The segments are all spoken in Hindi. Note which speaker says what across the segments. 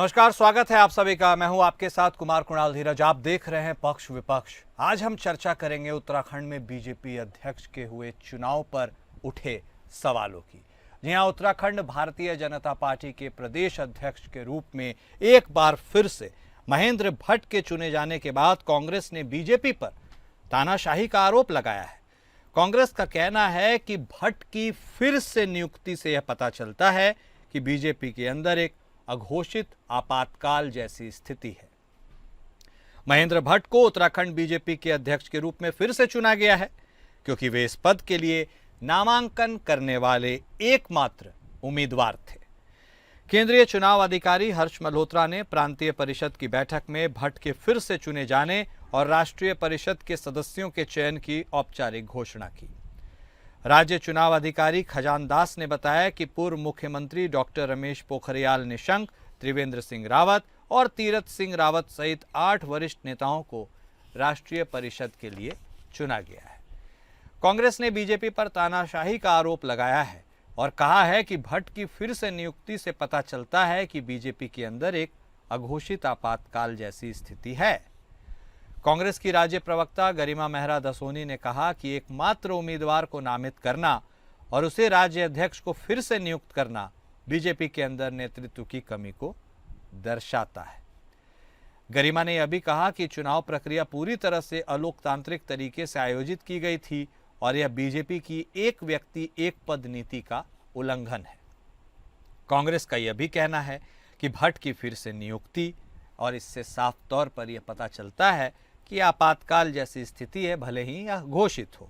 Speaker 1: नमस्कार, स्वागत है आप सभी का। मैं हूं आपके साथ कुमार कुणाल धीरज। आप देख रहे हैं पक्ष विपक्ष। आज हम चर्चा करेंगे उत्तराखंड में बीजेपी अध्यक्ष के हुए चुनाव पर उठे सवालों की। जी हां, उत्तराखंड भारतीय जनता पार्टी के प्रदेश अध्यक्ष के रूप में एक बार फिर से महेंद्र भट्ट के चुने जाने के बाद कांग्रेस ने बीजेपी पर तानाशाही का आरोप लगाया है। कांग्रेस का कहना है कि भट्ट की फिर से नियुक्ति से यह पता चलता है कि बीजेपी के अंदर एक अघोषित आपातकाल जैसी स्थिति है। महेंद्र भट्ट को उत्तराखंड बीजेपी के अध्यक्ष के रूप में फिर से चुना गया है क्योंकि वे इस पद के लिए नामांकन करने वाले एकमात्र उम्मीदवार थे। केंद्रीय चुनाव अधिकारी हर्ष मल्होत्रा ने प्रांतीय परिषद की बैठक में भट्ट के फिर से चुने जाने और राष्ट्रीय परिषद के सदस्यों के चयन की औपचारिक घोषणा की। राज्य चुनाव अधिकारी खजान दास ने बताया कि पूर्व मुख्यमंत्री डॉक्टर रमेश पोखरियाल निशंक, त्रिवेंद्र सिंह रावत और तीरथ सिंह रावत सहित 8 वरिष्ठ नेताओं को राष्ट्रीय परिषद के लिए चुना गया है। कांग्रेस ने बीजेपी पर तानाशाही का आरोप लगाया है और कहा है कि भट्ट की फिर से नियुक्ति से पता चलता है कि बीजेपी के अंदर एक अघोषित आपातकाल जैसी स्थिति है। कांग्रेस की राज्य प्रवक्ता गरिमा मेहरा दसोनी ने कहा कि एकमात्र उम्मीदवार को नामित करना और उसे राज्य अध्यक्ष को फिर से नियुक्त करना बीजेपी के अंदर नेतृत्व की कमी को दर्शाता है। गरिमा ने यह भी कहा कि चुनाव प्रक्रिया पूरी तरह से अलोकतांत्रिक तरीके से आयोजित की गई थी और यह बीजेपी की एक व्यक्ति एक पद नीति का उल्लंघन है। कांग्रेस का यह भी कहना है कि भट्ट की फिर से नियुक्ति और इससे साफ तौर पर यह पता चलता है कि आपातकाल जैसी स्थिति है, भले ही यह घोषित हो।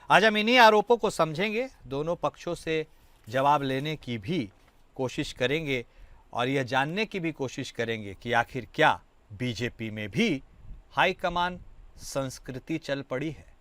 Speaker 1: आज हम इन्हीं आरोपों को समझेंगे, दोनों पक्षों से जवाब लेने की भी कोशिश करेंगे और यह जानने की भी कोशिश करेंगे कि आखिर क्या बीजेपी में भी हाईकमान संस्कृति चल पड़ी है।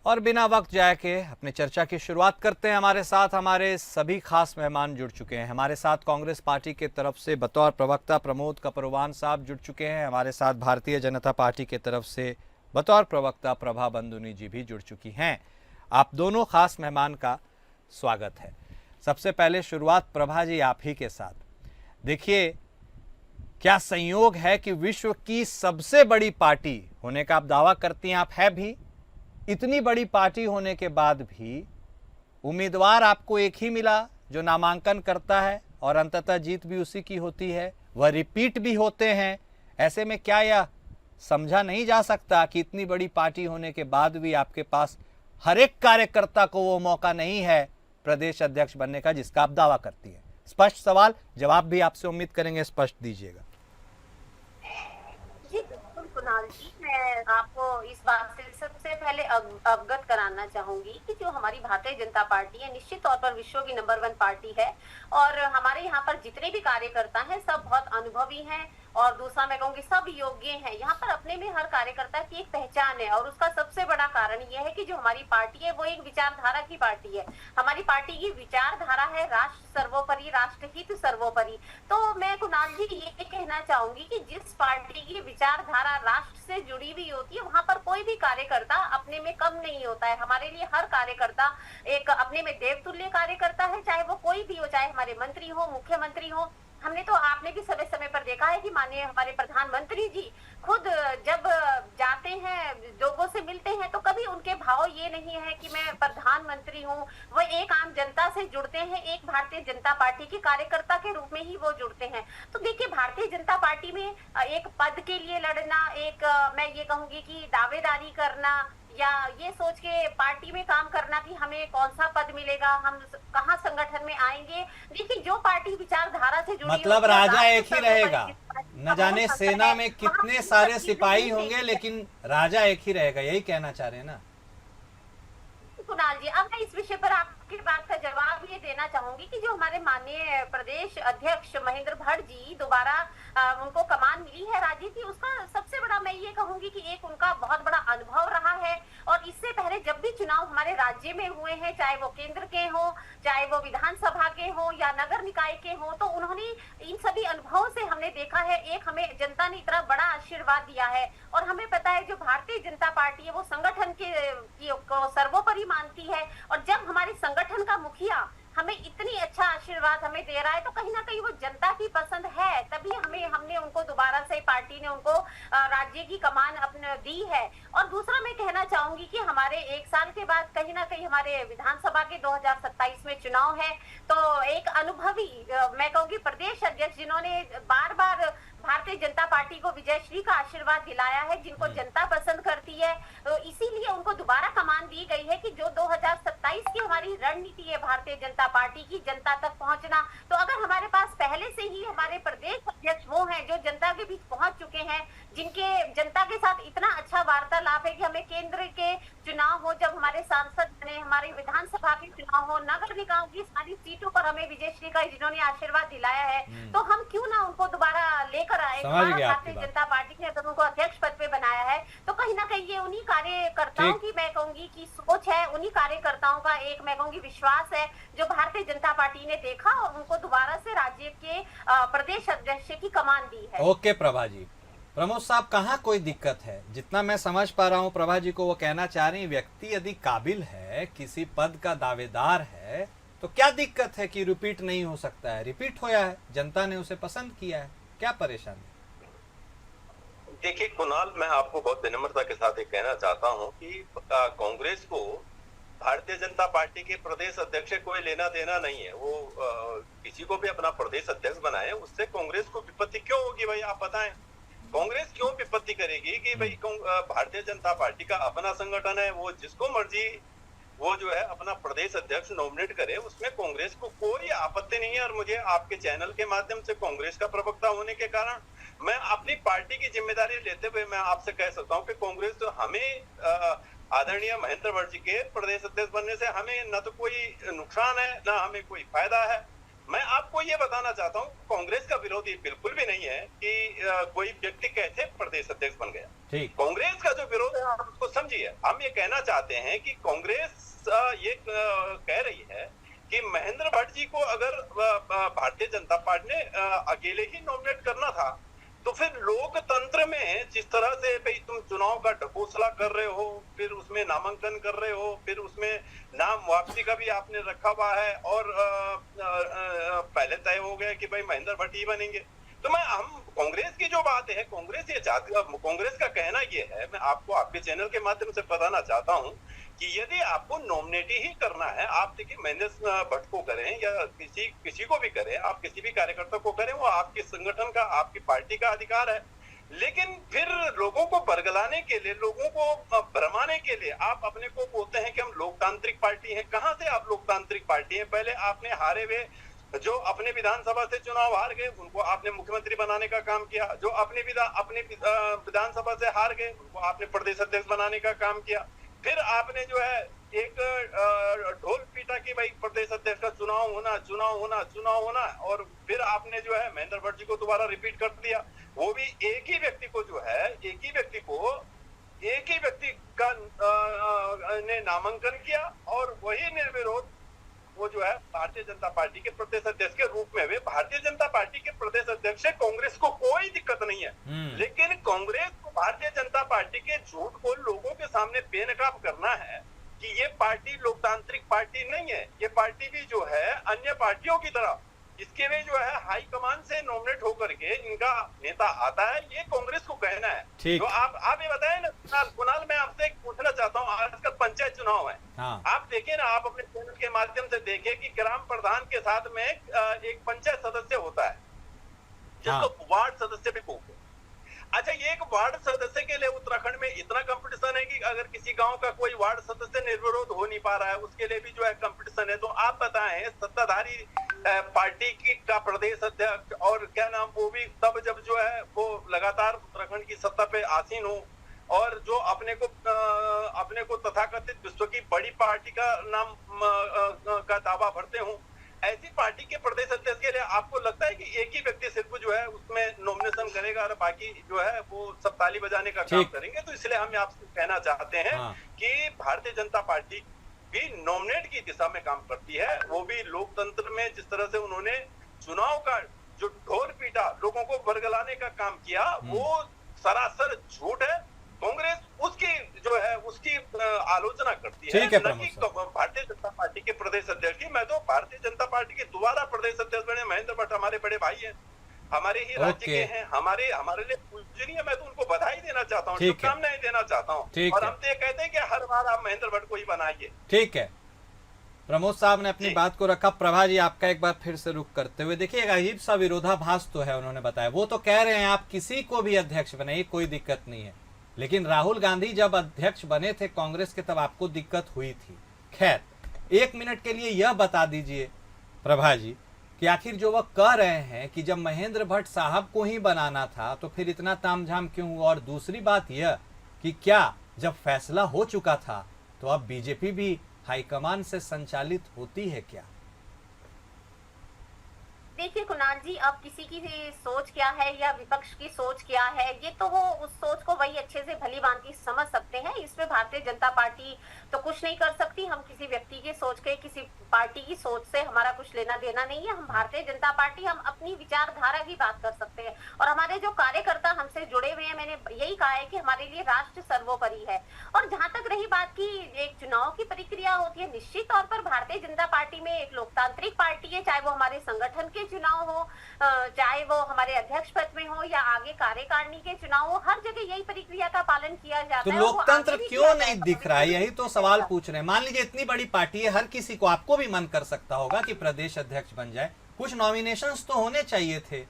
Speaker 1: और बिना वक्त जाए के अपने चर्चा की शुरुआत करते हैं। हमारे साथ हमारे सभी खास मेहमान जुड़ चुके हैं। हमारे साथ कांग्रेस पार्टी के तरफ से बतौर प्रवक्ता प्रमोद कपरवान साहब जुड़ चुके हैं। हमारे साथ भारतीय जनता पार्टी के तरफ से बतौर प्रवक्ता प्रभा बंदुनी जी भी जुड़ चुकी हैं। आप दोनों खास मेहमान का स्वागत है। सबसे पहले शुरुआत प्रभा जी आप ही के साथ। देखिए, क्या संयोग है कि विश्व की सबसे बड़ी पार्टी होने का आप दावा करती हैं, आप है भी, इतनी बड़ी पार्टी होने के बाद भी उम्मीदवार आपको एक ही मिला जो नामांकन करता है और अंततः जीत भी उसी की होती है, वह रिपीट भी होते हैं। ऐसे में क्या यह समझा नहीं जा सकता कि इतनी बड़ी पार्टी होने के बाद भी आपके पास हर एक कार्यकर्ता को वो मौका नहीं है प्रदेश अध्यक्ष बनने का जिसका आप दावा करती है? स्पष्ट सवाल, जवाब भी आपसे उम्मीद करेंगे स्पष्ट दीजिएगा।
Speaker 2: कुणाल जी, मैं आपको इस बात से सबसे पहले अवगत कराना चाहूंगी कि जो हमारी भारतीय जनता पार्टी है निश्चित तौर पर विश्व की नंबर 1 पार्टी है और हमारे यहाँ पर जितने भी कार्यकर्ता हैं सब बहुत अनुभवी हैं और दूसरा मैं कहूंगी सब योग्य हैं। यहाँ पर अपने में हर कार्यकर्ता की एक पहचान है और उसका सबसे बड़ा कारण यह है कि जो हमारी पार्टी है वो एक विचारधारा की पार्टी है। हमारी पार्टी की विचारधारा है राष्ट्र सर्वोपरि, राष्ट्रहित सर्वोपरि। तो मैं कुणाल जी ये कहना चाहूंगी कि जिस पार्टी की विचारधारा राष्ट्र से जुड़ी हुई होती है वहां पर कोई भी कार्यकर्ता अपने में कम नहीं होता है। हमारे लिए हर कार्यकर्ता एक अपने में देवतुल्य कार्यकर्ता है, चाहे वो कोई भी हो, चाहे हमारे मंत्री हो, मुख्यमंत्री हो। हमने तो आपने भी समय समय पर देखा है कि माननीय हमारे प्रधानमंत्री जी खुद जब जाते हैं लोगों से मिलते हैं तो कभी उनके भाव ये नहीं है कि मैं प्रधानमंत्री हूँ, वो एक आम जनता से जुड़ते हैं, एक भारतीय जनता पार्टी के कार्यकर्ता के रूप में ही वो जुड़ते हैं। तो देखिए, भारतीय जनता पार्टी में एक पद के लिए लड़ना, एक मैं ये कहूंगी कि दावेदारी करना या ये सोच के पार्टी में काम करना कि हमें कौन सा पद मिलेगा, हम कहाँ संगठन में आएंगे। देखिए, जो पार्टी विचारधारा से जुड़ी
Speaker 1: मतलब राजा एक ही रहेगा, न जाने सेना में कितने सारे सिपाही होंगे लेकिन राजा एक ही रहेगा, यही कहना चाह रहे हैं ना
Speaker 2: कुणाल जी? अब मैं इस विषय पर आपकी बात का जवाब ये देना चाहूंगी कि जो हमारे माननीय प्रदेश अध्यक्ष महेंद्र भट्ट जी दोबारा उनको कमान मिली है राज्य की, उसका सबसे बड़ा मैं ये कहूंगी कि एक उनका बहुत बड़ा अनुभव रहा है। और इससे पहले जब भी चुनाव हमारे राज्य में हुए हैं, चाहे वो केंद्र के हो, चाहे वो विधानसभा के हो या नगर निकाय के हो, तो उन्होंने इन सभी अनुभवों से हमने देखा है, एक हमें जनता ने इतना बड़ा आशीर्वाद दिया है। और हमें पता है जो भारतीय जनता पार्टी है वो संगठन को सर्वोपरि मानती है। और जब हमारे संगठन का मुखिया हमें इतनी अच्छा आशीर्वाद हमें दे रहा है, तो कहीं ना कहीं वो जनता की पसंद है, तभी हमने उनको दोबारा से पार्टी ने उनको राज्य की कमान अपने दी है। और दूसरा मैं कहना चाहूंगी कि हमारे 1 साल के बाद कहीं ना कहीं हमारे विधानसभा के 2027 में चुनाव है, तो एक अनुभवी मैं कहूंगी प्रदेश अध्यक्ष जिन्होंने बार बार भारतीय जनता पार्टी को विजयश्री का आशीर्वाद दिलाया है, जिनको जनता पसंद करती है, तो इसीलिए उनको दोबारा कमान दी गई है कि जो 2027 की हमारी रणनीति है भारतीय जनता पार्टी की, जनता तक पहुंचना। तो अगर हमारे पास पहले से ही हमारे प्रदेश अध्यक्ष वो हैं जो जनता के बीच पहुंच चुके हैं, जिनके जनता के साथ इतना अच्छा वार्तालाप है कि हमें केंद्र के चुनाव हो, जब हमारे सांसद बने, हमारे विधानसभा के चुनाव हो, नगर निकायों की सारी सीटों पर हमें विजयश्री का जिन्होंने आशीर्वाद दिलाया है, तो हम क्यों ना उनको दोबारा लेकर आए। भारतीय जनता पार्टी ने अगर उनको अध्यक्ष पद पे बनाया है, तो कहीं ना कहीं ये उन्हीं कार्यकर्ताओं की मैं कहूंगी की सोच है, उन्हीं कार्यकर्ताओं का एक मैं कहूंगी विश्वास है, जो भारतीय जनता पार्टी ने देखा और उनको दोबारा से राज्य के प्रदेश अध्यक्ष की कमान दी है।
Speaker 1: ओके प्रभा जी। प्रमोद साहब, कहाँ कोई दिक्कत है? जितना मैं समझ पा रहा हूँ प्रभा जी को वो कहना चाह रही, व्यक्ति यदि काबिल है, किसी पद का दावेदार है, तो क्या दिक्कत है कि रिपीट नहीं हो सकता है? रिपीट होया है, जनता ने उसे पसंद किया है, क्या परेशानी?
Speaker 3: देखिए कुणाल, मैं आपको बहुत विनम्रता के साथ एक कहना चाहता हूं कि कांग्रेस को भारतीय जनता पार्टी के प्रदेश अध्यक्ष से कोई लेना देना नहीं है। वो किसी को भी अपना प्रदेश अध्यक्ष बनाए, उससे कांग्रेस को विपत्ति क्यों होगी भाई, आप बताएं। कांग्रेस क्यों विपत्ति करेगी कि भाई भारतीय जनता पार्टी का अपना संगठन है, वो जिसको मर्जी वो जो है अपना प्रदेश अध्यक्ष नॉमिनेट करे, उसमें कांग्रेस को कोई आपत्ति नहीं है। और मुझे आपके चैनल के माध्यम से कांग्रेस का प्रवक्ता होने के कारण मैं अपनी पार्टी की जिम्मेदारी लेते हुए मैं आपसे कह सकता हूं कि कांग्रेस तो हमें आदरणीय महेंद्र भट्ट जी के प्रदेश अध्यक्ष बनने से हमें न तो कोई नुकसान है, न हमें कोई फायदा है। मैं आपको ये बताना चाहता हूँ, कांग्रेस का विरोधी बिल्कुल भी नहीं है कि कोई व्यक्ति कैसे प्रदेश अध्यक्ष बन गया। कांग्रेस का जो विरोध है आप उसको समझिए। हम ये कहना चाहते हैं कि कांग्रेस ये कह रही है कि महेंद्र भट्ट जी को अगर भारतीय जनता पार्टी ने अकेले ही नॉमिनेट करना था, तो फिर लोकतंत्र में जिस तरह से भाई तुम चुनाव का ढकोसला कर रहे हो, फिर उसमें नामांकन कर रहे हो, फिर उसमें नाम वापसी का भी आपने रखा हुआ है, और पहले तय हो गया कि भाई महेंद्र भट्ट ही बनेंगे। तो हम कांग्रेस की जो बात है, कांग्रेस का कहना ये है, मैं आपको आपके चैनल के माध्यम से बताना चाहता हूँ कि यदि आपको नॉमिनेट ही करना है, आप देखिए महेंद्र भट्ट को करें या किसी को भी करें, आप किसी भी कार्यकर्ता को करें, वो आपके संगठन का, आपकी पार्टी का अधिकार है। लेकिन फिर लोगों को बरगलाने के लिए, लोगों को भरमाने के लिए आप अपने को बोलते हैं कि हम लोकतांत्रिक पार्टी हैं। कहां से आप लोकतांत्रिक पार्टी हैं? पहले आपने हारे हुए जो अपने विधानसभा से चुनाव हार गए उनको आपने मुख्यमंत्री बनाने का काम किया, जो अपने विधानसभा से हार गए उनको आपने प्रदेश अध्यक्ष बनाने का काम किया। फिर आपने जो है एक ढोल पीटा कि भाई प्रदेश अध्यक्ष का चुनाव होना, और फिर आपने जो है महेंद्र भट्ट जी को दोबारा रिपीट कर दिया। वो भी एक ही व्यक्ति का ने नामांकन किया, और वही निर्विरोध वो जो है भारतीय जनता पार्टी के प्रदेश अध्यक्ष के रूप में हुए। भारतीय जनता पार्टी के प्रदेश अध्यक्ष से कांग्रेस को कोई दिक्कत नहीं है, लेकिन कांग्रेस को भारतीय जनता पार्टी के झूठ को लोगों के सामने बेनकाब करना है कि ये पार्टी लोकतांत्रिक पार्टी नहीं है। ये पार्टी भी जो है अन्य पार्टियों की तरह, इसके भी जो है हाईकमान से नॉमिनेट होकर के इनका नेता आता है, ये कांग्रेस को कहना है। तो आप ये बताएं ना कुणाल, मैं आपसे पूछना चाहता हूँ, आजकल पंचायत चुनाव है। आप देखिए ना, आप अपने चैनल के माध्यम से देखिए कि ग्राम प्रधान के साथ में एक पंचायत सदस्य होता है, जिसको वार्ड सदस्य भी बोलते हैं। अच्छा, ये एक वार्ड सदस्य के लिए उत्तराखंड में इतना कंपटीशन है कि अगर किसी गांव का कोई वार्ड सदस्य निर्विरोध हो नहीं पा रहा है, उसके लिए भी जो है कंपटीशन है। तो आप बताएं, सत्ताधारी पार्टी की का प्रदेश अध्यक्ष और क्या नाम, वो भी तब जब जो है वो लगातार उत्तराखंड की सत्ता पे आसीन हो, और जो अपने को तथाकथित विश्व की बड़ी पार्टी का नाम का दावा भरते हो, ऐसी पार्टी के प्रदेश अध्यक्ष के लिए आपको लगता है कि एक ही व्यक्ति सिर्फ जो है उसमें नॉमिनेशन करेगा और बाकी जो है वो सब ताली बजाने का काम करेंगे। तो इसलिए हम आपसे कहना चाहते हैं कि भारतीय जनता पार्टी भी नॉमिनेट की दिशा में काम करती है, वो भी लोकतंत्र में जिस तरह से उन्होंने चुनाव का जो ढोल पीटा, लोगों को बरगलाने का काम किया, वो सरासर झूठ है। कांग्रेस उसकी जो है उसकी आलोचना करती है, न कि भारतीय जनता पार्टी के प्रदेश अध्यक्ष की। मैं तो भारतीय जनता पार्टी के दोबारा प्रदेश अध्यक्ष बने महेंद्र भट्ट हमारे बड़े भाई हैं, हमारे ही राज्य के हैं, हमारे लिए पूजनीय। मैं तो उनको बधाई देना चाहता हूँ, शुभकामनाएं देना चाहता हूँ। और हम तो ये कहते हैं कि हर बार आप महेंद्र भट्ट को ही बनाइए।
Speaker 1: ठीक है, प्रमोद साहब ने अपनी बात को रखा। प्रभा जी, आपका एक बार फिर से रुख करते हुए देखिए, अजीब सा विरोधाभास तो है। उन्होंने बताया, वो तो कह रहे हैं आप किसी को भी अध्यक्ष बनाइए, कोई दिक्कत नहीं है, लेकिन राहुल गांधी जब अध्यक्ष बने थे कांग्रेस के, तब आपको दिक्कत हुई थी। खैर, एक मिनट के लिए यह बता दीजिए प्रभा जी कि आखिर जो वह कह रहे हैं कि जब महेंद्र भट्ट साहब को ही बनाना था तो फिर इतना तामझाम क्यों हुआ? और दूसरी बात यह कि क्या जब फैसला हो चुका था तो अब बीजेपी भी हाईकमान से संचालित होती है क्या?
Speaker 2: देखिए कुणाल जी, अब किसी की सोच क्या है या विपक्ष की सोच क्या है, ये तो वो उस सोच को वही अच्छे से भली भांति समझ सकते हैं। इसमें भारतीय जनता पार्टी तो कुछ नहीं कर सकती। हम किसी व्यक्ति की सोच के, किसी पार्टी की सोच से हमारा कुछ लेना देना नहीं है। हम भारतीय जनता पार्टी, हम अपनी विचारधारा की बात कर सकते हैं। और हमारे जो कार्यकर्ता हमसे जुड़े हुए हैं, मैंने यही कहा है कि हमारे लिए राष्ट्र सर्वोपरि है। और जहां तक रही बात की एक चुनाव की प्रक्रिया होती है, निश्चित तौर पर भारतीय जनता पार्टी में एक लोकतांत्रिक पार्टी है, चाहे वो हमारे संगठन के चुनाव हो, चाहे वो हमारे अध्यक्ष पद में हो या आगे कार्यकारिणी के चुनाव हो, हर जगह यही प्रक्रिया का पालन किया जाता है।
Speaker 1: तो लोकतंत्र क्यों नहीं दिख रहा है? यही तो सवाल पूछ रहे हैं। मान लीजिए इतनी बड़ी पार्टी है, हर किसी को, आपको भी मन कर सकता होगा कि प्रदेश अध्यक्ष बन जाए, कुछ नॉमिनेशंस तो होने चाहिए थे।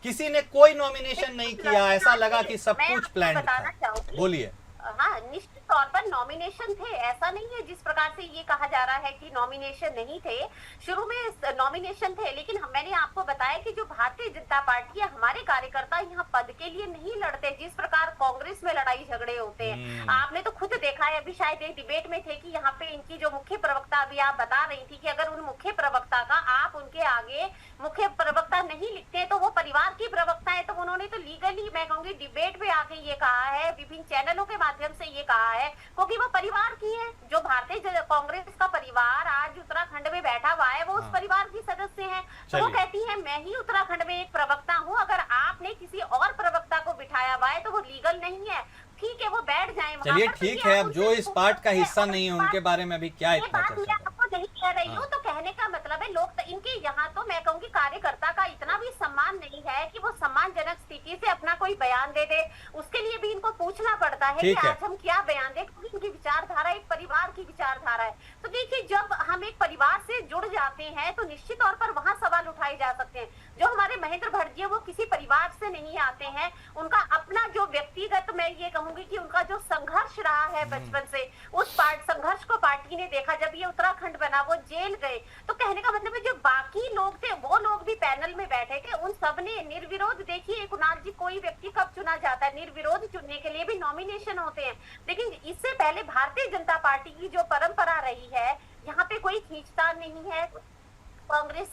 Speaker 1: किसी ने कोई नॉमिनेशन नहीं किया, ऐसा लगा कि सब कुछ प्लान था। बोलिए।
Speaker 2: हाँ, निश्चित तौर पर नॉमिनेशन थे, ऐसा नहीं है जिस प्रकार से ये कहा जा रहा है कि नॉमिनेशन नहीं थे। शुरू में नॉमिनेशन थे, लेकिन मैंने आपको बताया कि जो भारतीय जनता पार्टी है, हमारे कार्यकर्ता यहाँ पद के लिए नहीं लड़ते जिस प्रकार कांग्रेस में लड़ाई झगड़े होते हैं। आपने तो खुद देखा है, अभी शायद एक डिबेट में थे कि यहाँ पे इनकी जो मुख्य प्रवक्ता, अभी आप बता रही थी कि अगर उन मुख्य प्रवक्ता का आप उनके आगे मुख्य प्रवक्ता नहीं लिखते तो वो परिवार की प्रवक्ता है। तो उन्होंने तो लीगली, मैं कहूंगी, डिबेट में आके ये कहा है, विभिन्न चैनलों के माध्यम से ये कहा है, क्योंकि वो परिवार की है। जो भारतीय कांग्रेस का परिवार आज उत्तराखंड में बैठा हुआ है, वो उस परिवार की सदस्य है। तो वो कहती है, मैं ही उत्तराखंड में एक प्रवक्ता हूँ, अगर आपने किसी और प्रवक्ता को बिठाया हुआ है तो वो लीगल नहीं है। ठीक है, वो बैठ जाए।
Speaker 1: चलिए ठीक है, अब जो इस पार्ट का हिस्सा नहीं है उनके बारे में अभी क्या इतना चर्चा?
Speaker 2: आपको नहीं कह रही हूँ, तो कहने का मतलब है लोग इनके यहाँ तो मैं कहूँगी कार्यकर्ता का इतना भी सम्मान नहीं है कि वो सम्मानजनक स्थिति से अपना कोई बयान दे दे। उसके लिए भी इनको पूछना पड़ता है कि आज हम क्या बयान दें, क्योंकि इनकी विचारधारा एक परिवार की विचारधारा है। तो देखिए, जब हम एक परिवार से जुड़ जाते हैं तो निश्चित तौर पर वहाँ सवाल उठाए जा सकते हैं। जो हमारे महेंद्र भट्ट जी, वो किसी परिवार से नहीं आते हैं। उनका अपना जो व्यक्तिगत, मैं ये कहूंगी कि उनका जो संघर्ष रहा है बचपन से, उस संघर्ष को पार्टी ने देखा। जब ये उत्तराखंड बना, वो जेल गए, तो कहने का मतलब है जो बाकी लोग थे, वो लोग भी पैनल में बैठे थे, उन सब ने निर्विरोध, देखिए कुणाल जी, कोई व्यक्ति कब चुना जाता है, निर्विरोध चुनने के लिए भी नॉमिनेशन होते हैं। लेकिन इससे पहले भारतीय जनता पार्टी की जो परंपरा रही है, यहाँ पे कोई खींचतान नहीं है। कांग्रेस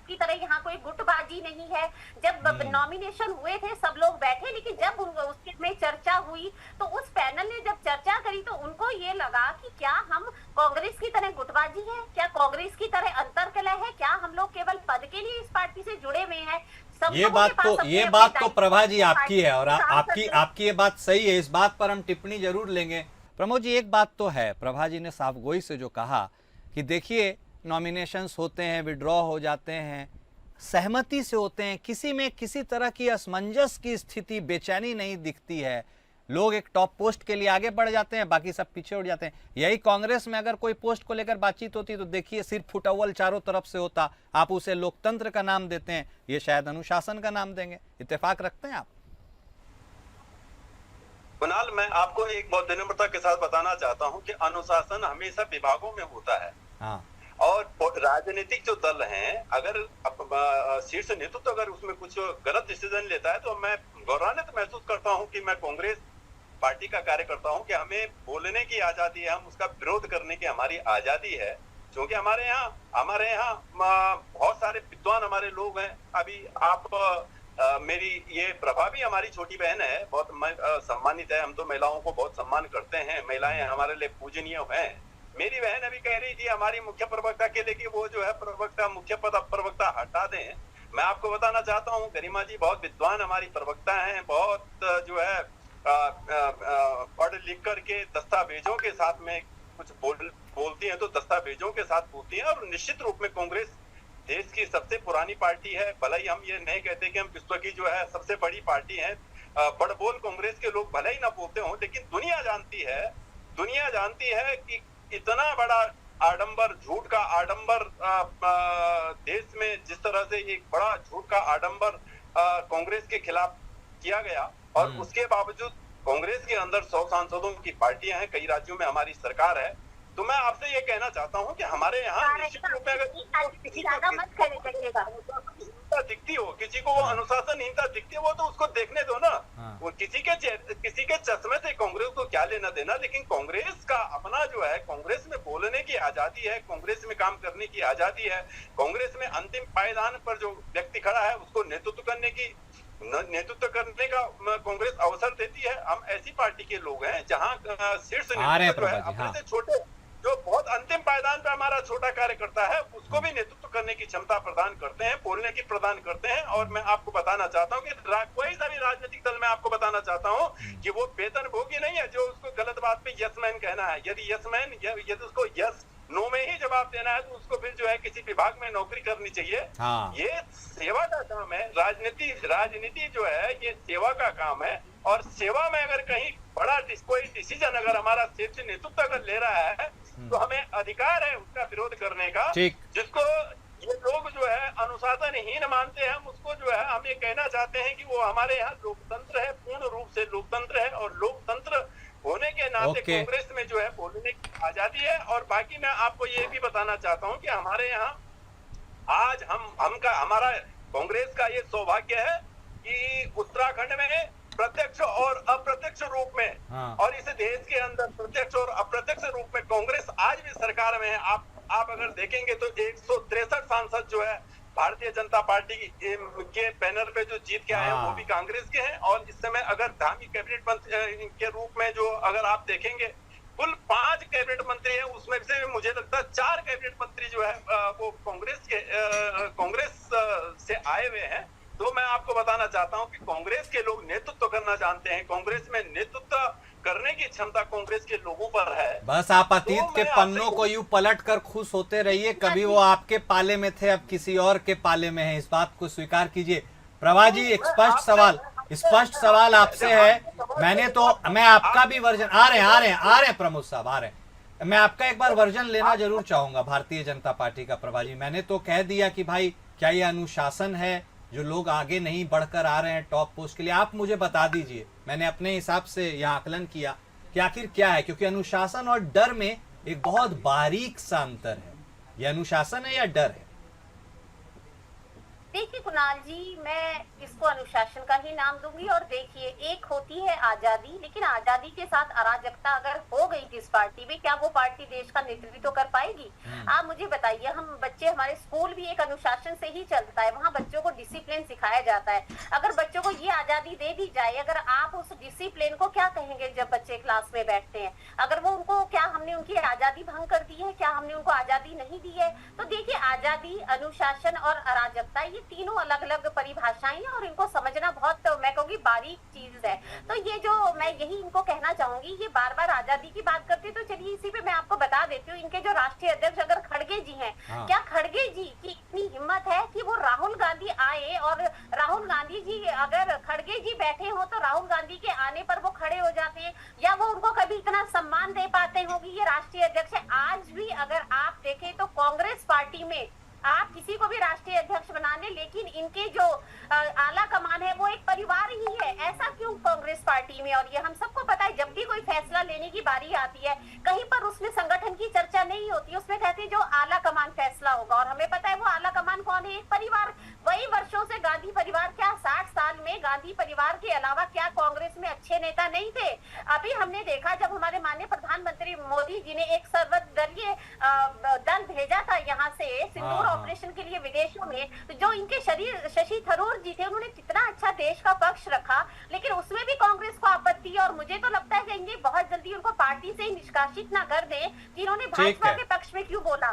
Speaker 2: की तरह यहाँ कोई गुटबाजी नहीं है। जब नॉमिनेशन हुए थे सब लोग बैठे, लेकिन जब उसके में चर्चा हुई तो उस पैनल ने जब चर्चा करी तो उनको ये लगा कि क्या हम कांग्रेस की तरह गुटबाजी है, क्या कांग्रेस की तरह अंतरकलह है, क्या हम लोग केवल पद के लिए इस पार्टी से जुड़े हुए हैं।
Speaker 1: ये बात तो प्रभा जी आपकी है, और आपकी ये बात सही है। इस बात पर हम टिप्पणी जरूर लेंगे। प्रमोद जी, एक बात तो है, प्रभा जी ने साफगोई से जो कहा कि देखिए नॉमिनेशंस होते हैं, विड्रॉ हो जाते हैं, सहमति से होते हैं, किसी में किसी तरह की असमंजस की स्थिति, बेचैनी नहीं दिखती है। लोग एक टॉप पोस्ट के लिए आगे बढ़ जाते हैं, बाकी सब पीछे उठ जाते हैं। यही कांग्रेस में अगर कोई पोस्ट को लेकर बातचीत होती तो देखिए सिर्फ फुटअव्वल चारों तरफ से होता। आप उसे लोकतंत्र का नाम देते हैं, ये शायद अनुशासन का नाम देंगे। इत्तेफाक रखते हैं आप?
Speaker 3: कुणाल, मैं आपको एक बहुत विनम्रता के साथ बताना चाहता हूं कि अनुशासन हमेशा विभागों में होता है।
Speaker 1: हाँ।
Speaker 3: और राजनीतिक जो दल हैं, अगर शीर्ष नेतृत्व अगर उसमें कुछ गलत डिसीजन लेता है तो मैं गौरवान्वित महसूस करता हूं कि मैं कांग्रेस पार्टी का कार्यकर्ता हूं कि हमें बोलने की आजादी है, हम उसका विरोध करने की हमारी आजादी है। क्योंकि हमारे यहाँ बहुत सारे विद्वान हमारे लोग हैं। अभी आप मेरी ये प्रभा भी हमारी छोटी बहन है, बहुत सम्मानित है। हम तो महिलाओं को बहुत सम्मान करते हैं, महिलाएं हमारे लिए पूजनीय हैं। मेरी बहन अभी कह रही थी हमारी मुख्य प्रवक्ता के लिए कि वो जो है प्रवक्ता मुख्य प्रवक्ता हटा दें। मैं आपको बताना चाहता हूँ गरिमा जी बहुत विद्वान हमारी प्रवक्ता हैं, बहुत जो है पढ़ लिख करके दस्तावेजों के साथ में कुछ बोलती हैं तो दस्तावेजों के साथ बोलती हैं। और निश्चित रूप में कांग्रेस देश की सबसे पुरानी पार्टी है, भले ही हम ये नहीं कहते कि हम विश्व की जो है सबसे बड़ी पार्टी है। बड़बोल कांग्रेस के लोग भले ही ना बोलते हों, लेकिन दुनिया जानती है कि इतना बड़ा आडंबर, झूठ का आडंबर देश में जिस तरह से एक बड़ा झूठ का आडंबर कांग्रेस के खिलाफ किया गया, और उसके बावजूद कांग्रेस के अंदर 100 सांसदों की पार्टियां हैं, कई राज्यों में हमारी सरकार है। तो मैं आपसे ये कहना चाहता हूँ कि हमारे यहाँ निश्चित रूप में अगर दिखती हो, किसी को वो अनुशासनहीनता दिखती है, वो तो उसको देखने दो ना। वो किसी के चश्मे से कांग्रेस को क्या लेना देना। लेकिन कांग्रेस का अपना जो है, कांग्रेस में बोलने की आजादी है, कांग्रेस में काम करने की आजादी है, कांग्रेस में अंतिम पायदान पर जो व्यक्ति खड़ा है उसको नेतृत्व करने का कांग्रेस अवसर देती है। हम ऐसी पार्टी के लोग हैं जहाँ शीर्ष नेतृत्व जो है अपने से छोटे, जो बहुत अंतिम पायदान पे हमारा छोटा कार्यकर्ता है, उसको भी नेतृत्व करने की क्षमता प्रदान करते हैं, बोलने की प्रदान करते हैं। और मैं आपको बताना चाहता हूँ कि कोई सा भी राजनीतिक दल में आपको बताना चाहता हूँ कि वो वेतन भोगी नहीं है जो उसको गलत बात पे यस मैन कहना है। यदि उसको यस नो में ही जवाब देना है तो उसको फिर जो है किसी विभाग में नौकरी करनी चाहिए। ये सेवा का काम है। राजनीति जो है ये सेवा का काम है, और सेवा में अगर कहीं बड़ा कोई डिसीजन अगर हमारा शीर्ष नेतृत्व अगर ले रहा है तो हमें अधिकार है उसका विरोध करने का। जिसको ये लोग जो है अनुशासनहीन मानते हैं, हम उसको जो है हम ये कहना चाहते हैं कि वो हमारे यहाँ लोकतंत्र है, पूर्ण रूप से लोकतंत्र है, और लोकतंत्र होने के नाते कांग्रेस में जो है बोलने की आजादी है। और बाकी मैं आपको ये भी बताना चाहता हूँ कि हमारे यहाँ आज हमारा कांग्रेस का ये सौभाग्य है कि उत्तराखंड में प्रत्यक्ष और अप्रत्यक्ष रूप में और इस देश के अंदर प्रत्यक्ष और अप्रत्यक्ष रूप में कांग्रेस आज भी सरकार में है। आप अगर देखेंगे तो 163 सांसद जो है भारतीय जनता पार्टी के बैनर पे जो जीत के आए हैं वो भी कांग्रेस के हैं। और इस समय अगर धामी कैबिनेट मंत्री के रूप में जो अगर आप देखेंगे कुल 5 कैबिनेट मंत्री हैं, उसमें से मुझे लगता है 4 कैबिनेट मंत्री जो है वो कांग्रेस से आए हुए हैं। तो मैं आपको बताना चाहता हूं कि कांग्रेस के लोग नेतृत्व करना जानते हैं, कांग्रेस में नेतृत्व करने की क्षमता कांग्रेस के लोगों पर है।
Speaker 1: बस आप अतीत के पन्नों को यूं पलट कर खुश होते रहिए, कभी वो आपके पाले में थे अब किसी और के पाले में है, इस बात को स्वीकार कीजिए। प्रभा जी एक स्पष्ट सवाल आपसे है। मैं आपका भी वर्जन आ रहे हैं प्रमोद साहब आ रहे हैं। मैं आपका एक बार वर्जन लेना जरूर चाहूंगा भारतीय जनता पार्टी का। प्रभा जी मैंने तो कह दिया कि भाई क्या ये अनुशासन है जो लोग आगे नहीं बढ़कर आ रहे हैं टॉप पोस्ट के लिए। आप मुझे बता दीजिए, मैंने अपने हिसाब से यह आकलन किया कि आखिर क्या है, क्योंकि अनुशासन और डर में एक बहुत बारीक सा अंतर है। यह अनुशासन है या डर है?
Speaker 2: देखिए कुणाल जी, मैं इसको अनुशासन का ही नाम दूंगी। और देखिए, एक होती है आजादी, लेकिन आजादी के साथ अराजकता अगर हो गई किस पार्टी में, क्या वो पार्टी देश का नेतृत्व कर पाएगी? आप मुझे बताइए। हमारे स्कूल भी एक अनुशासन से ही चलता है, वहाँ बच्चों को डिसिप्लिन सिखाया जाता है। अगर बच्चों को ये आजादी दे दी जाए, अगर आप उस डिसिप्लिन को क्या कहेंगे जब बच्चे क्लास में बैठते हैं? अगर वो उनको, क्या हमने उनकी आजादी भंग कर दी है? क्या हमने उनको आजादी नहीं दी है? तो देखिए, आजादी, अनुशासन और अराजकता ये तीनों अलग अलग परिभाषाएं हैं, और इनको समझना बहुत, मैं कहूँगी, बारीक चीज है। तो ये जो मैं यही इनको कहना चाहूंगी, ये बार बार आजादी की बात करते, तो चलिए इसी पे मैं आपको बता देती हूँ। इनके जो राष्ट्रीय अध्यक्ष अगर खड़गे जी हैं, क्या खड़गे जी की इतनी हिम्मत है कि वो राहुल गांधी आए, और राहुल गांधी जी अगर खड़गे जी बैठे हो तो राहुल गांधी के आने पर वो खड़े हो जाते हैं, या वो उनको कभी इतना सम्मान दे पाते होंगे? ये राष्ट्रीय अध्यक्ष है। आज भी अगर आप देखें तो कांग्रेस पार्टी में आप किसी को भी राष्ट्रीय अध्यक्ष बना ले, लेकिन इनके जो आला कमान है वो एक परिवार ही है। ऐसा क्यों कांग्रेस पार्टी में? और ये हम सबको पता है, जब भी कोई फैसला लेने की बारी आती है, कहीं पर उसमें संगठन की चर्चा नहीं होती, उसमें कहते हैं जो आला कमान फैसला होगा। और हमें पता है वो आला कमान कौन है? एक परिवार। वही वर्षों से गांधी परिवार, क्या 60 साल में गांधी परिवार के अलावा क्या कांग्रेस में अच्छे नेता नहीं थे। अभी हमने देखा जब हमारे माननीय प्रधानमंत्री मोदी जी ने एक सर्वदलीय दल भेजा था यहाँ से सिंदूर ऑपरेशन के लिए विदेशों में, तो जो इनके शशि थरूर जी थे उन्होंने कितना अच्छा देश का पक्ष रखा, लेकिन उसमें भी कांग्रेस को आपत्ति है। और मुझे तो लगता है कि ये बहुत जल्दी उनको पार्टी से ही निष्कासित ना कर दें कि इन्होंने भाजपा के पक्ष में क्यों बोला।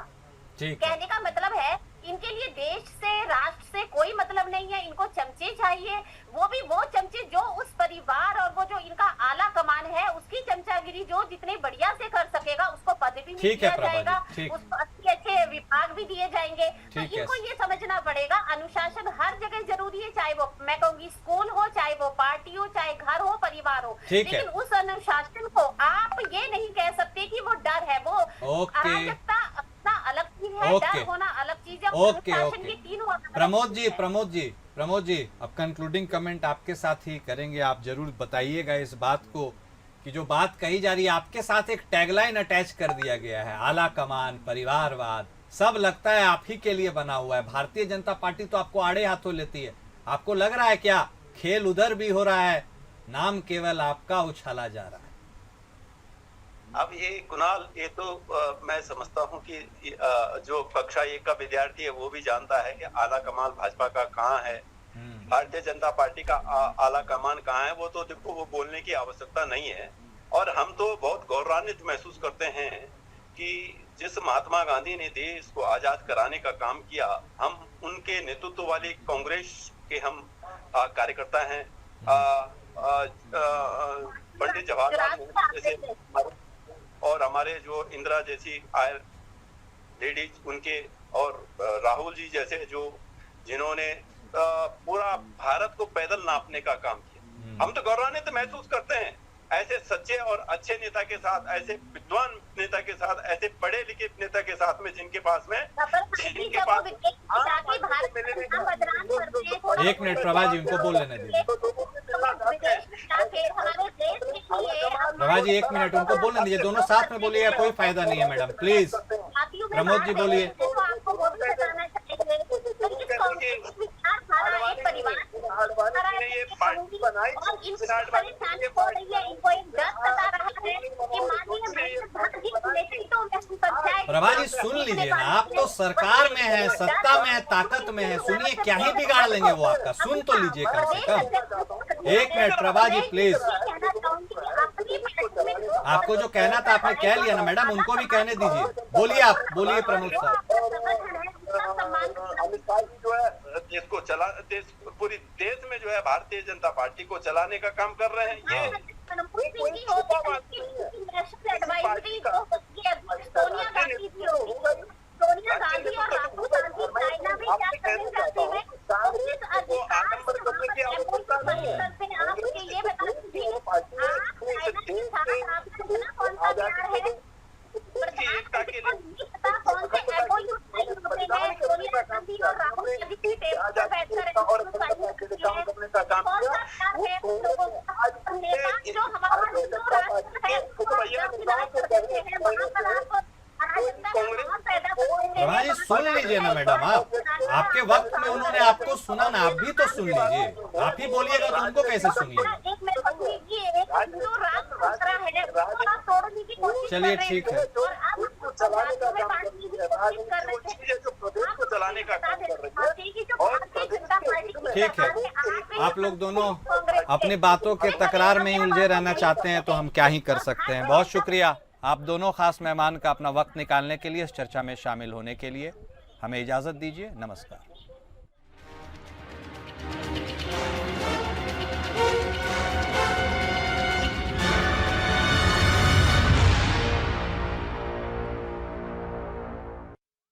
Speaker 2: कहने का मतलब है इनके लिए देश से राष्ट्र से कोई मतलब नहीं है, इनको चमचे चाहिए, वो भी वो चमचे जो उस परिवार और वो जो इनका आला कमान है उसकी चमचागिरी जो जितने बढ़िया से कर सकेगा उसको पद भी दिया जाएगा, उसको अच्छे विभाग भी दिए जाएंगे। तो इनको ये समझना पड़ेगा अनुशासन हर जगह जरूरी है, चाहे वो मैं कहूँगी स्कूल हो, चाहे वो पार्टी हो, चाहे घर हो, परिवार हो, लेकिन उस अनुशासन को आप ये नहीं कह सकते कि वो डर है। वो अराजकता अलग चीज है, डर होना अलग चीज है।
Speaker 1: प्रमोद जी अब कंक्लूडिंग कमेंट आपके साथ ही करेंगे। आप जरूर बताइएगा इस बात को कि जो बात कही जा रही है, आपके साथ एक टैगलाइन अटैच कर दिया गया है, आला कमान, परिवारवाद, सब लगता है आप ही के लिए बना हुआ है। भारतीय जनता पार्टी तो आपको आड़े हाथों लेती है। आपको लग रहा है क्या खेल उधर भी हो रहा है, नाम केवल आपका उछाला जा रहा है?
Speaker 3: अब ये कुणाल, ये तो मैं समझता हूँ कि जो कक्षा 1 का विद्यार्थी है वो भी जानता है कि आला कमान भाजपा का कहाँ है, भारतीय जनता पार्टी का आला कमान कहाँ है। वो तो देखो, वो बोलने की आवश्यकता नहीं है। और हम तो बहुत गौरवान्वित महसूस करते हैं कि जिस महात्मा गांधी ने देश को आजाद कराने का काम किया, हम उनके नेतृत्व वाली कांग्रेस के हम कार्यकर्ता हैं। पंडित जवाहरलाल नेहरू जैसे और हमारे जो इंदिरा जैसी लेडीज उनके, और राहुल जी जैसे जो जिन्होंने पूरा भारत को पैदल नापने का काम किया। हम तो गौरवान्वित महसूस करते हैं ऐसे सच्चे और अच्छे नेता के साथ, ऐसे विद्वान नेता के साथ, ऐसे पढ़े लिखे नेता के साथ में जिनके पास
Speaker 1: एक मिनट प्रभा जी, उनको बोल लेने दीजिए। प्रभा जी 1 मिनट उनको बोलने दीजिए, दोनों साथ में बोलिए, कोई फायदा नहीं है मैडम, प्लीज। प्रमोद जी बोलिए। प्रभा जी सुन लीजिए ना, आप तो सरकार में है, सत्ता में है, ताकत में है, सुनिए, क्या ही बिगाड़ लेंगे वो आपका, सुन तो लीजिए कम से कम। 1 मिनट प्रभा जी प्लीज। आपको जो कहना था आपने कह लिया ना मैडम, उनको भी कहने दीजिए। बोलिए, आप बोलिए प्रमोद साहब।
Speaker 3: अमित शाह जी जो है देश को चला, पूरी देश में जो है भारतीय जनता पार्टी को चलाने का काम कर रहे हैं। ये सोनिया गांधी और राहुल गांधी चाइना में क्या करने जाते हैं, ये बता दीजिए कौन सा प्यार है, सोनिया गांधी और राहुल गांधी की टेबल पर बैठकर जो हमारा हिंदू राष्ट्र है
Speaker 1: प्रभा जी सुन लीजिए ना मैडम, आप आपके वक्त में उन्होंने आपको सुना ना, आप भी तो सुन लीजिए। आप ही बोलिएगा तो उनको कैसे सुनिए। चलिए ठीक है, ठीक है। आप लोग दोनों अपनी बातों के तकरार में ही उलझे रहना चाहते हैं तो हम क्या ही कर सकते हैं। बहुत शुक्रिया आप दोनों खास मेहमान का अपना वक्त निकालने के लिए, इस चर्चा में शामिल होने के लिए। हमें इजाजत दीजिए, नमस्कार।